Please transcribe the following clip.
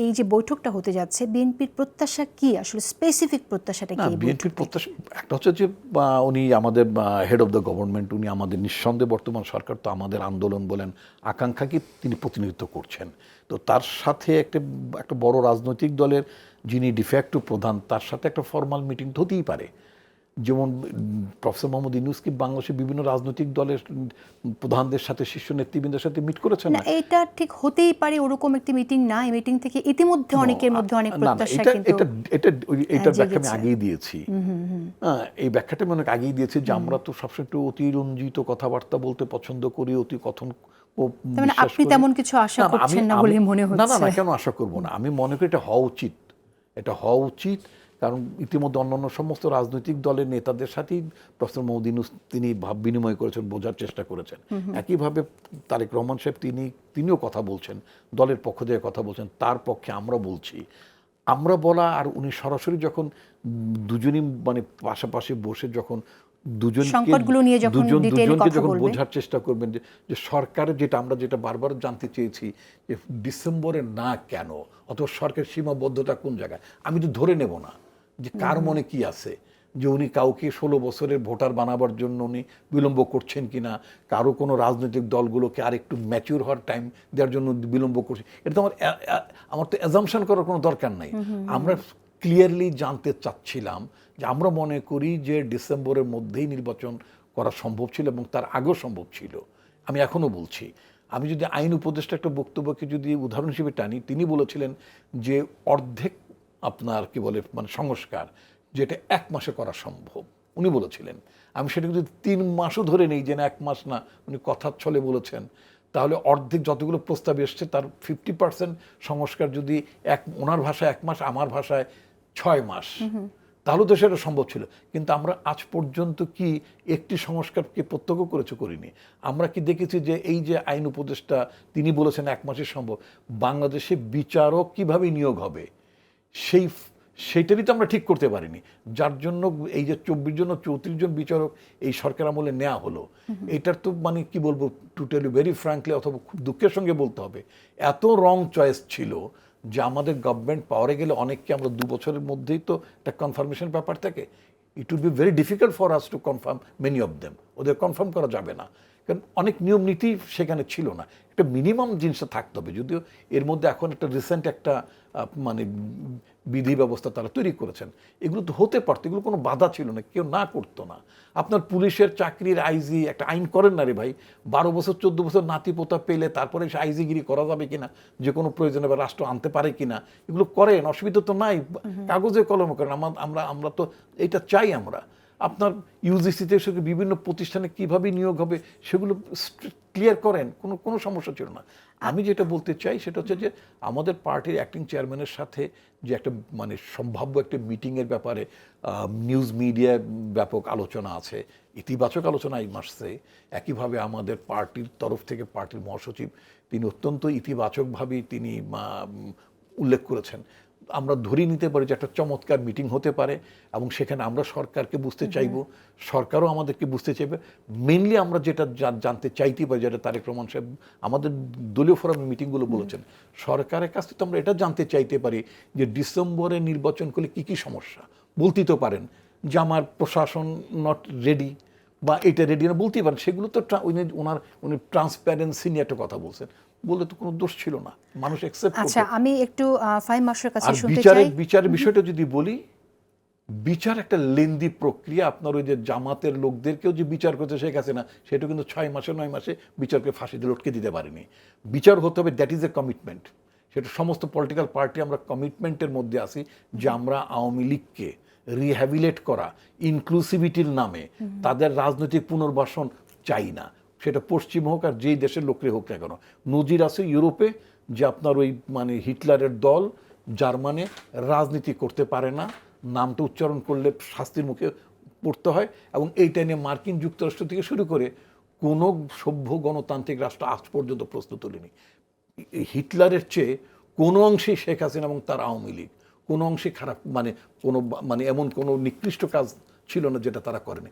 এই যে বৈঠকটা হতে যাচ্ছে, বিএনপির প্রত্যাশা কি, আসলে স্পেসিফিক প্রত্যাশাটা কি? বিএনপির প্রত্যাশা একটা হচ্ছে যে উনি আমাদের হেড অফ দ্য গভর্নমেন্ট, উনি আমাদের নিঃসন্দেহে বর্তমান সরকার তো আমাদের আন্দোলন বলেন আকাঙ্ক্ষাকে তিনি প্রতিনিধিত্ব করছেন। তো তার সাথে একটা বড় রাজনৈতিক দলের যিনি ডিফ্যাক্টো প্রধান, তার সাথে একটা ফর্মাল মিটিং হতেই পারে। যেমন প্রফেসর মোহাম্মদ ইউনূস কি বাংলাদেশের বিভিন্ন রাজনৈতিক দলের প্রধানদের সাথে, শীর্ষ নেতৃবৃন্দের সাথে মিট করেছেন না? এটা ঠিক হতেই পারে ওরকম একটি মিটিং না। এই মিটিং থেকে ইতিমধ্যে অনেকের মধ্যে অনেক প্রত্যাশা কিন্তু এটার ব্যাখ্যা আমি আগেই দিয়েছি। এই ব্যাখ্যাটা আমি অনেক আগেই দিয়েছি যে আমরা তো সবসময় একটু অতিরঞ্জিত কথাবার্তা বলতে পছন্দ করি, অতি কথন। আপনি তেমন কিছু আশা করছেন না বলে মনে হচ্ছে। না, কেন আশা করব না? আমি মনে করি এটা হওয়া উচিত, এটা হওয়া উচিত। কারণ ইতিমধ্যে অন্যান্য সমস্ত রাজনৈতিক দলের নেতাদের সাথেই প্রফেসর মোহাম্মদ ইউনূস তিনি ভাব বিনিময় করেছেন, বোঝার চেষ্টা করেছেন। একইভাবে তারেক রহমান সাহেব তিনিও কথা বলছেন, দলের পক্ষ থেকে কথা বলছেন, তার পক্ষে আমরা বলছি। আমরা বলা আর উনি সরাসরি যখন দুজনই মানে পাশাপাশি বসে যখন দুজনকে যখন বোঝার চেষ্টা করবেন যে সরকারের আমরা যেটা বারবার জানতে চেয়েছি যে ডিসেম্বরে না কেন, অথবা সরকারের সীমাবদ্ধতা কোন জায়গায়, আমি তো ধরে নেব না যে কার মনে কি আছে, যে উনি কাউকে 16 বছরের ভোটার বানাবার জন্য উনি বিলম্ব করছেন কিনা, কারো কোনো রাজনৈতিক দলগুলোকে আর একটু ম্যাচিউর হওয়ার টাইম দেওয়ার জন্য বিলম্ব করছে, এটা তো আমার তো অ্যাজাম্পশন করার কোনো দরকার নাই। আমরা ক্লিয়ারলি জানতে চাচ্ছিলাম যে আমরা মনে করি যে ডিসেম্বরের মধ্যেই নির্বাচন করা সম্ভব ছিল এবং তার আগেও সম্ভব ছিল। আমি এখনও বলছি, আমি যদি আইন উপদেষ্টা একটা বক্তব্যকে যদি উদাহরণ হিসেবে টানি, তিনি বলেছিলেন যে অর্ধেক আপনার কি বলে মানে সংস্কার যেটা 1 মাসে করা সম্ভব, উনি বলেছিলেন। আমি সেটা যদি 3 মাসও ধরে নেই, যে না 1 মাস না, উনি কথার ছলে বলেছেন, তাহলে অর্ধেক যতগুলো প্রস্তাব এসছে তার 50% সংস্কার যদি ওনার ভাষায় 1 মাস, আমার ভাষায় 6 মাস, তাহলে তো সেটা সম্ভব ছিল। কিন্তু আমরা আজ পর্যন্ত কি একটি সংস্কারকে প্রত্যক্ষ করিনি? আমরা কি দেখেছি যে এই যে আইন উপদেষ্টা তিনি বলেছেন 1 মাসে সম্ভব, বাংলাদেশে বিচারক কিভাবে নিয়োগ হবে সেইটারই তো আমরা ঠিক করতে পারিনি। যার জন্য এই যে 24 জন 34 জন বিচারক এই সরকার আমলে নেওয়া হলো, এটার তো মানে কি বলবো, to tell you very frankly, অথবা খুব দুঃখের সঙ্গে বলতে হবে, এত রং চয়েস ছিল যে আমাদের গভর্নমেন্ট পাওয়ারে গেলে অনেককে আমরা 2 বছরের মধ্যেই তো একটা কনফার্মেশন ব্যাপার থাকে। It will be very difficult for us to confirm many of them. ওদের কনফার্ম করা যাবে না, কারণ অনেক নিয়ম নীতি সেখানে ছিল না। একটা মিনিমাম জিনিসটা থাকতে হবে। যদিও এর মধ্যে এখন একটা রিসেন্ট একটা মানে বিধি ব্যবস্থা তারা তৈরি করেছেন, এগুলো তো হতে পারতো, এগুলো কোনো বাধা ছিল না, কেউ না করতো না। আপনার পুলিশের চাকরির আইজি একটা আইন করেন না রে ভাই, 12 বছর 14 বছর নাতিপোতা পেলে তারপরে সে আইজিগিরি করা যাবে কিনা, যে কোনো প্রয়োজনে বা রাষ্ট্র আনতে পারে কিনা, এগুলো করেন, অসুবিধা তো নাই, কাগজে কলমে করেন। আমরা তো এটা চাই। আমরা আপনার ইউজিসিতে বিভিন্ন প্রতিষ্ঠানে কিভাবে নিয়োগ হবে সেগুলো ক্লিয়ার করেন, কোনো সমস্যা ছিল না। আমি যেটা বলতে চাই সেটা হচ্ছে যে আমাদের পার্টির অ্যাক্টিং চেয়ারম্যানের সাথে যে একটা মানে সম্ভাব্য একটা মিটিংয়ের ব্যাপারে নিউজ মিডিয়ায় ব্যাপক আলোচনা আছে, ইতিবাচক আলোচনা এই মাসে। একইভাবে আমাদের পার্টির তরফ থেকে পার্টির মহাসচিব তিনি অত্যন্ত ইতিবাচকভাবেই তিনি উল্লেখ করেছেন। আমরা ধরে নিতে পারি যে একটা চমৎকার মিটিং হতে পারে এবং সেখানে আমরা সরকারকে বুঝতে চাইব, সরকারও আমাদেরকে বুঝতে চাইবে। মেইনলি আমরা যেটা জানতে চাইতে পারি, যেটা তারেক রহমান সাহেব আমাদের দলীয় ফোরামের মিটিংগুলো বলেছেন, সরকারের কাছ থেকে আমরা এটা জানতে চাইতে পারি যে ডিসেম্বরে নির্বাচন করলে কী কী সমস্যা। বলতেই তো পারেন যে আমার প্রশাসন নট রেডি বা এটা রেডি না, বলতেই পারেন। সেগুলো তো উনি ট্রান্সপারেন্সি নিয়ে একটা কথা বলছেন, বললে তো কোনো দোষ ছিল না, মানুষ অ্যাকসেপ্ট করত। আচ্ছা, আমি একটু ফাহিম মাসুদের কাছে শুনতে চাই। বিচারের বিষয়টা যদি বলি, বিচার একটা লেন্দি প্রক্রিয়া। আপনার ওই যে জামাতের লোকদেরকেও যে বিচার করতে শেখ হাসিনা, সেটা কিন্তু 6 মাসে 9 মাসে বিচারকে ফাঁসিতে লটকে দিতে পারেনি। বিচার হতে হবে, দ্যাট ইজ এ কমিটমেন্ট। সেটা সমস্ত পলিটিক্যাল পার্টি আমরা কমিটমেন্টের মধ্যে আছি যে আমরা আওয়ামী লীগকে রিহ্যাবিলেট করা, ইনক্লুসিভিটির নামে তাদের রাজনৈতিক পুনর্বাসন চাই না, সেটা পশ্চিম হোক আর যেই দেশের লোকরে হোক না কেন। নজির আছে ইউরোপে যে আপনার ওই মানে হিটলারের দল জার্মানে রাজনীতি করতে পারে না, নামটা উচ্চারণ করলে শাস্তির মুখে পড়তে হয়, এবং এইটা নিয়ে মার্কিন যুক্তরাষ্ট্র থেকে শুরু করে কোনো সভ্য গণতান্ত্রিক রাষ্ট্র আজ পর্যন্ত প্রশ্ন তোলেনি। হিটলারের চেয়ে কোনো অংশেই শেখ হাসিনা এবং তার আওয়ামী লীগ কোনো অংশে খারাপ, মানে এমন কোনো নিকৃষ্ট কাজ ছিল না যেটা তারা করেনি।